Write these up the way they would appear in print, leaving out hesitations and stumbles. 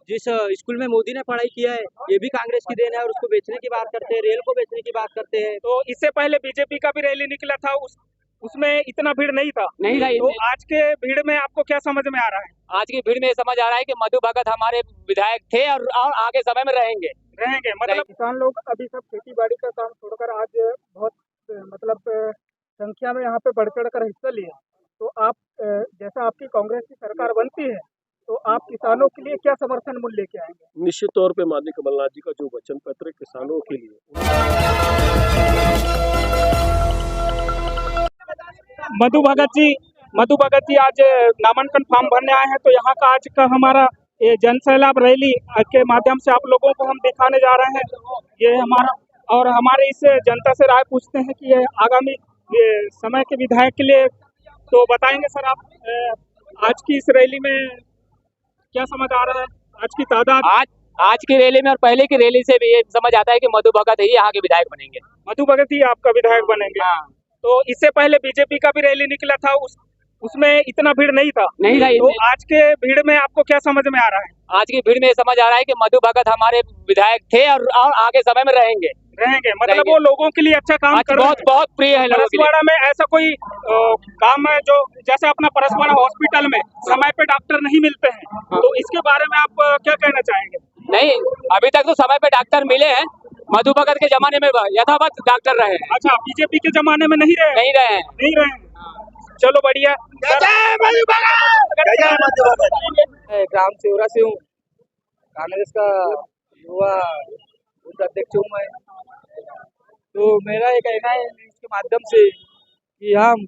जिस स्कूल में मोदी ने पढ़ाई किया है ये भी कांग्रेस की देन है, और उसको बेचने की बात करते हैं, रेल को बेचने की बात करते हैं। तो इससे पहले बीजेपी का भी रैली निकला था, उसमें इतना भीड़ नहीं था। नहीं था तो आज के भीड़ में आपको क्या समझ में आ रहा है? आज की भीड़ में ये समझ आ रहा है कि मधु भगत हमारे विधायक थे और आगे समय में रहेंगे। मतलब किसान लोग अभी सब खेती बाड़ी का काम छोड़कर आज बहुत मतलब संख्या में यहाँ पे बढ़ चढ़ कर हिस्सा लिए। तो आप जैसा आपकी कांग्रेस की सरकार बनती है तो आप किसानों के लिए क्या समर्थन मूल्य लेके आएंगे? निश्चित तौर पे माननीय कमलनाथ जी का जो वचन पत्र है किसानों के लिए, मधु भगत जी आज नामांकन फॉर्म भरने आए हैं, तो यहाँ का आज का हमारा ये जन सैलाब रैली के माध्यम से आप लोगों को हम दिखाने जा रहे हैं। ये हमारा और हमारे इस जनता से राय पूछते हैं कि ये आगामी ये समय के विधायक के लिए तो बताएंगे सर आप। आज की इस रैली में क्या समझ आ रहा है? आज की तादाद, आज की रैली में और पहले की रैली से भी ये समझ आता है कि मधु भगत ही यहाँ के विधायक बनेंगे। मधु भगत ही आपका विधायक बनेंगे। हाँ। तो इससे पहले बीजेपी का भी रैली निकला था, उसमें इतना भीड़ नहीं था। तो आज के भीड़ में आपको क्या समझ में आ रहा है? आज की भीड़ में ये समझ आ रहा है कि मधु भगत हमारे विधायक थे और आगे समय में रहेंगे। मतलब वो लोगों के लिए अच्छा काम कर रहे हैं। बहुत प्रिय है लोगों के लिए। परसवाड़ा में ऐसा कोई काम है जो जैसे अपना परसवाड़ा हॉस्पिटल में समय पे डॉक्टर नहीं मिलते हैं, तो इसके बारे में आप क्या कहना चाहेंगे? नहीं, अभी तक तो समय पे डॉक्टर मिले हैं। मधु भगत के जमाने में यथावत डॉक्टर रहे हैं। अच्छा, बीजेपी के जमाने में नहीं रहे। चलो बढ़िया। ग्राम सेवरा से हूँ, कांग्रेस का युवा बूथ अध्यक्ष हूँ मैं। तो मेरा ये कहना है इसके माध्यम से कि हम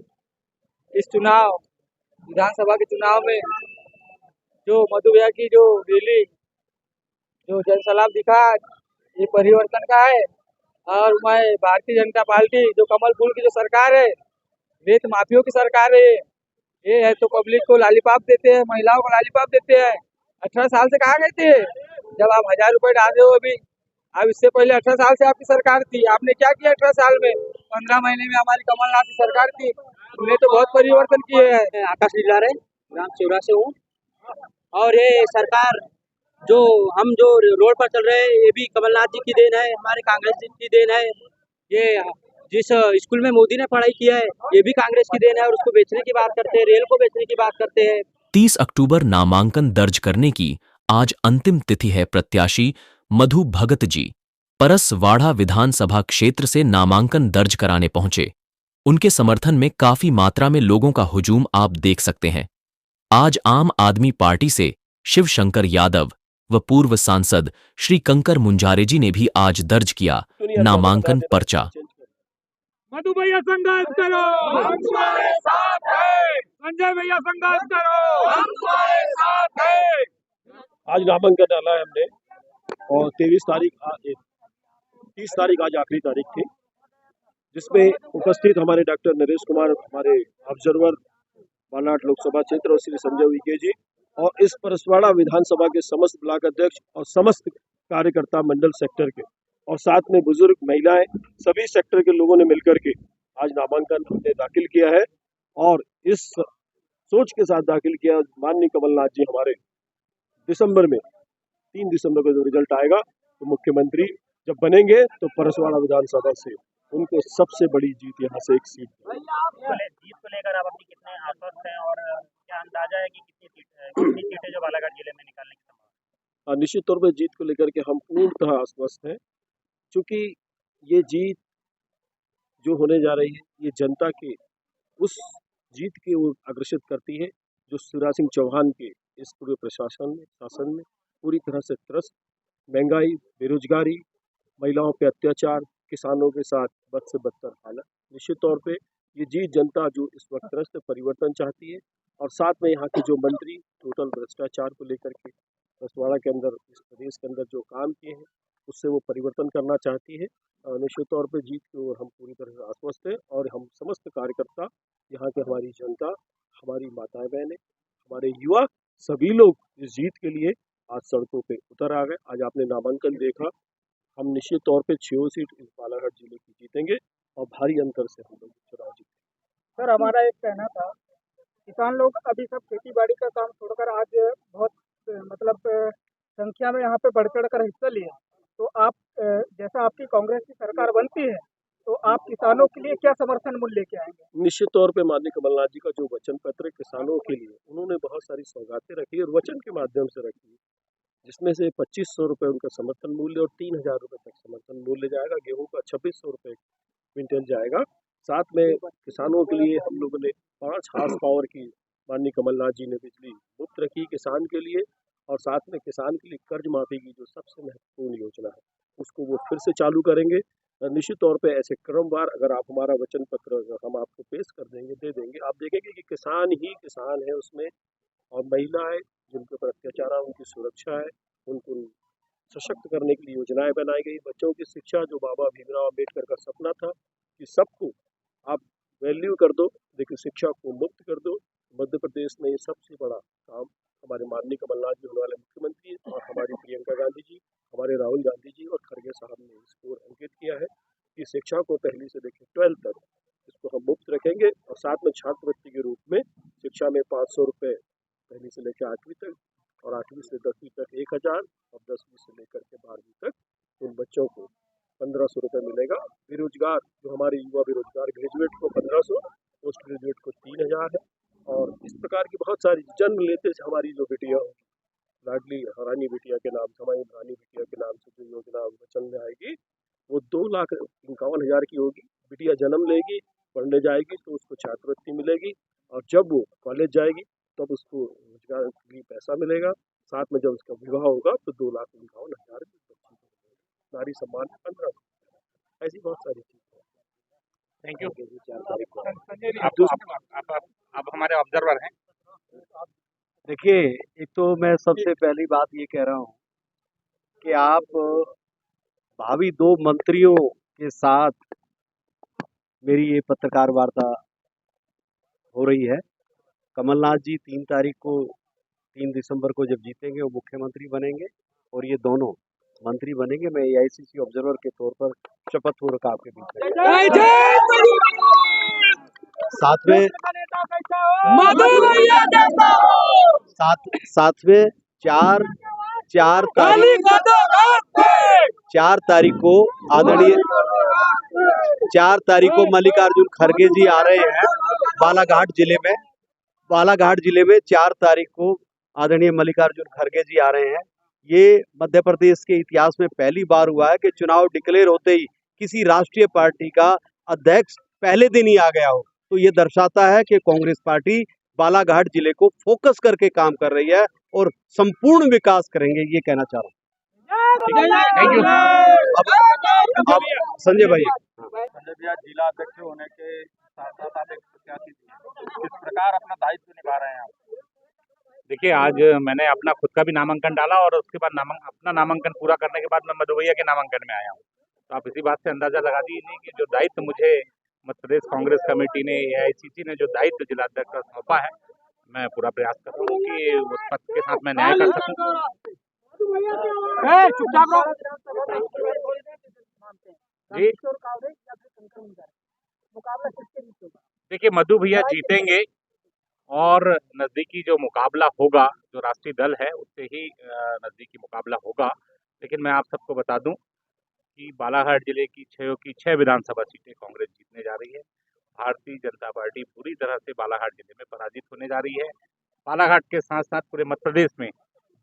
इस चुनाव विधानसभा के चुनाव में जो मधु भैया की जो रैली जो जनसलाब दिखा, ये परिवर्तन का है। और मैं भारतीय जनता पार्टी जो कमल फूल की जो सरकार है, रेत माफियों की सरकार है, ये है तो पब्लिक को लॉलीपॉप देते हैं, महिलाओं को लॉलीपॉप देते हैं। 18 साल से कहाँ गए थे जब आप 1000 रुपए डाल रहे हो अभी? अब इससे पहले 18 साल से आपकी सरकार थी, आपने क्या किया 18 साल में? 15 महीने में हमारी कमलनाथ की सरकार थी, उन्हें तो बहुत परिवर्तन किए हैं। आकाश लीलार है, ग्राम चौरा से हूँ। और ये सरकार जो हम जो रोड पर चल रहे हैं ये भी कमलनाथ जी की देन है, हमारे कांग्रेस जी की देन है। ये जिस स्कूल में मोदी ने पढ़ाई किया है ये भी कांग्रेस की देन है, और उसको बेचने की बात करते हैं, रेल को बेचने की बात करते हैं। 30 अक्टूबर नामांकन दर्ज करने की आज अंतिम तिथि है। प्रत्याशी मधु भगत जी परसवाड़ा विधानसभा क्षेत्र से नामांकन दर्ज कराने पहुंचे। उनके समर्थन में काफी मात्रा में लोगों का हुजूम आप देख सकते हैं। आज आम आदमी पार्टी से शिवशंकर यादव व पूर्व सांसद श्री कंकर मुंजारे जी ने भी आज दर्ज किया नामांकन पर्चा। मधु भैया संघर्ष करो, हम तुम्हारे साथ हैं। संजय भैया संघर्ष करो, हम तुम्हारे साथ हैं। आज नामांकन डाला है हमने और 30 तारीख आज आखिरी तारीख थी, जिसमें उपस्थित हमारे डॉक्टर नरेश कुमार, हमारे ऑब्जर्वर बालाघाट लोकसभा क्षेत्र और श्री संजय विके जी, और इस परसवाड़ा विधानसभा के समस्त ब्लॉक अध्यक्ष और समस्त कार्यकर्ता मंडल सेक्टर के, और साथ में बुजुर्ग, महिलाएं, सभी सेक्टर के लोगों ने मिलकर के आज नामांकन हमने दाखिल किया है। और इस सोच के साथ दाखिल किया, माननीय कमलनाथ जी हमारे दिसंबर में 3 दिसंबर को जो रिजल्ट आएगा तो मुख्यमंत्री जब बनेंगे तो परसवाड़ा विधानसभा से उनको सबसे बड़ी जीत यहाँ से एक सीट। जीत को लेकर आप अपनी कितने आश्वस्त हैं, और क्या अंदाजा है कि कितनी सीटें जो बालाघाट जिले में निकालने की संभावना? निश्चित तौर पर जीत को लेकर के हम पूर्णतः आश्वस्त हैं, क्योंकि ये जीत जो होने जा रही है ये जनता के उस जीत की ओर अग्रसित करती है जो शिवराज सिंह चौहान के इस पूरे शासन में पूरी तरह से त्रस्त, महंगाई, बेरोजगारी, महिलाओं पे अत्याचार, किसानों के साथ बद से बदतर हालत। निश्चित तौर पे ये जीत जनता जो इस वक्त त्रस्त परिवर्तन चाहती है, और साथ में यहाँ के जो मंत्री टोटल भ्रष्टाचार को लेकर के बसवाड़ा के अंदर, इस प्रदेश के अंदर जो काम किए हैं उससे वो परिवर्तन करना चाहती है। निश्चित तौर पे जीत की ओर हम पूरी तरह से आश्वस्त हैं, और हम समस्त कार्यकर्ता, यहाँ के हमारी जनता, हमारी माताएं बहनें, हमारे युवा, सभी लोग इस जीत के लिए आज सड़कों पे उतर आ गए। आज आपने नामांकन देखा, हम निश्चित तौर पे 6 सीट इस बालाघाट जिले की जीतेंगे और भारी अंतर से हम लोग चुनाव जीतेंगे। सर, हमारा एक कहना था, किसान लोग अभी सब खेती बाड़ी का काम छोड़कर आज बहुत मतलब संख्या में यहाँ पे बढ़ चढ़ कर हिस्सा लिए, तो आप जैसा आपकी कांग्रेस की सरकार बनती है तो आप किसानों के लिए क्या समर्थन मूल्य लेके आएंगे? निश्चित तौर पे माननीय कमलनाथ जी का जो वचन पत्र है किसानों के लिए, उन्होंने बहुत सारी सौगातें रखी और वचन के माध्यम से रखी, जिसमें से 2500 रुपये उनका समर्थन मूल्य और 3000 रुपये तक समर्थन मूल्य जाएगा। गेहूं का 2600 रुपये क्विंटल जाएगा। साथ में किसानों के लिए हम लोगों ने 5 हार्स पावर की माननीय कमलनाथ जी ने बिजली मुफ्त रखी किसान के लिए, और साथ में किसान के लिए कर्ज माफी की जो सबसे महत्वपूर्ण योजना है उसको वो फिर से चालू करेंगे। निश्चित तौर पे ऐसे क्रमवार अगर आप हमारा वचन पत्र हम आपको पेश कर देंगे, दे देंगे, आप देखेंगे कि किसान ही किसान है उसमें, और महिलाएं जिनके ऊपर अत्याचार है उनकी सुरक्षा है, उनको सशक्त करने के लिए योजनाएं बनाई गई। बच्चों की शिक्षा जो बाबा भीमराव अम्बेडकर का सपना था कि सबको आप वैल्यू कर दो लेकिन शिक्षा को मुक्त कर दो, मध्य प्रदेश में ये सबसे बड़ा काम हमारे माननीय कमलनाथ जी होने वाले मुख्यमंत्री और हमारी प्रियंका गांधी जी, हमारे राहुल गांधी जी और खड़गे साहब ने इसको अंकित किया है कि शिक्षा को पहली से लेकर 12th तक इसको हम मुफ्त रखेंगे, और साथ में छात्रवृत्ति के रूप में शिक्षा में 500 रुपये पहली से लेकर 8वीं तक, और 8वीं से 10वीं तक 1000, और 10वीं से लेकर के 12वीं तक उन बच्चों को 1500 रुपये मिलेगा। बेरोजगार जो हमारे युवा बेरोजगार ग्रेजुएट को 1500, पोस्ट ग्रेजुएट को 3000 है। और इस प्रकार की बहुत सारी जन्म लेते से हमारी जो बेटियाँ होंगी, लाडली रानी बिटिया के नाम से, हमारी रानी बिटिया के नाम से जो योजना वचन में आएगी वो 2,51,000 की होगी। बिटिया जन्म लेगी, पढ़ने जाएगी तो उसको छात्रवृत्ति मिलेगी, और जब वो कॉलेज जाएगी तब उसको रोजगार के लिए पैसा मिलेगा। साथ में जब उसका विवाह होगा तो 2,51,000 नारी सम्मान 15, ऐसी बहुत सारी चीजें। Thank you. आप हमारे ऑब्जर्वर हैं। देखिए, एक तो मैं सबसे पहली बात ये कह रहा हूँ कि आप भावी 2 मंत्रियों के साथ मेरी ये पत्रकार वार्ता हो रही है। कमलनाथ जी 3 दिसंबर को जब जीतेंगे वो मुख्यमंत्री बनेंगे और ये दोनों मंत्री बनेंगे। मैं AICC ऑब्जर्वर के तौर पर शपथ पूर्वक आपके बीच साथ में 4 तारीख को आदरणीय 4 तारीख को मल्लिकार्जुन खड़गे जी आ रहे हैं बालाघाट जिले में 4 तारीख को आदरणीय मल्लिकार्जुन खड़गे जी आ रहे हैं। ये मध्य प्रदेश के इतिहास में पहली बार हुआ है कि चुनाव डिक्लेयर होते ही किसी राष्ट्रीय पार्टी का अध्यक्ष पहले दिन ही आ गया हो। तो ये दर्शाता है कि कांग्रेस पार्टी बालाघाट जिले को फोकस करके काम कर रही है और संपूर्ण विकास करेंगे, ये कहना चाह रहा हूँ। अब संजय भैया जिला अध्यक्ष होने के साथ साथ आप एक प्रत्याशी थे, किस प्रकार अपना दायित्व निभा रहे हैं आप? देखिए, आज मैंने अपना खुद का भी नामांकन डाला और उसके बाद अपना नामांकन पूरा करने के बाद मैं मधु भैया के नामांकन में आया हूँ। तो आप इसी बात से अंदाजा लगा दीजिए कि जो दायित्व मुझे मध्य प्रदेश कांग्रेस कमेटी ने, AICC ने जो दायित्व जिला अध्यक्ष का सौंपा है, मैं पूरा प्रयास कर रहा हूँ कि उस पद के साथ मैं न्याय कर सकूँ। जी देखिए, मधु भैया जीतेंगे और नजदीकी जो मुकाबला होगा, जो राष्ट्रीय दल है उससे ही नजदीकी मुकाबला होगा। लेकिन मैं आप सबको बता दूं कि बालाघाट जिले की 6 विधानसभा सीटें कांग्रेस जीतने जा रही है। भारतीय जनता पार्टी पूरी तरह से बालाघाट जिले में पराजित होने जा रही है। बालाघाट के साथ साथ पूरे मध्य प्रदेश में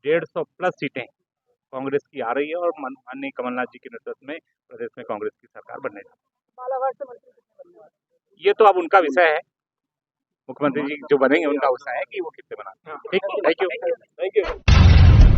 150+ सीटें कांग्रेस की आ रही है और माननीय कमलनाथ जी के नेतृत्व में प्रदेश में कांग्रेस की सरकार बनने जा रही है। ये तो अब उनका विषय है, मुख्यमंत्री जी जो बनेंगे उनका विषय है कि वो कितने बनाते हैं। ठीक, थैंक यू।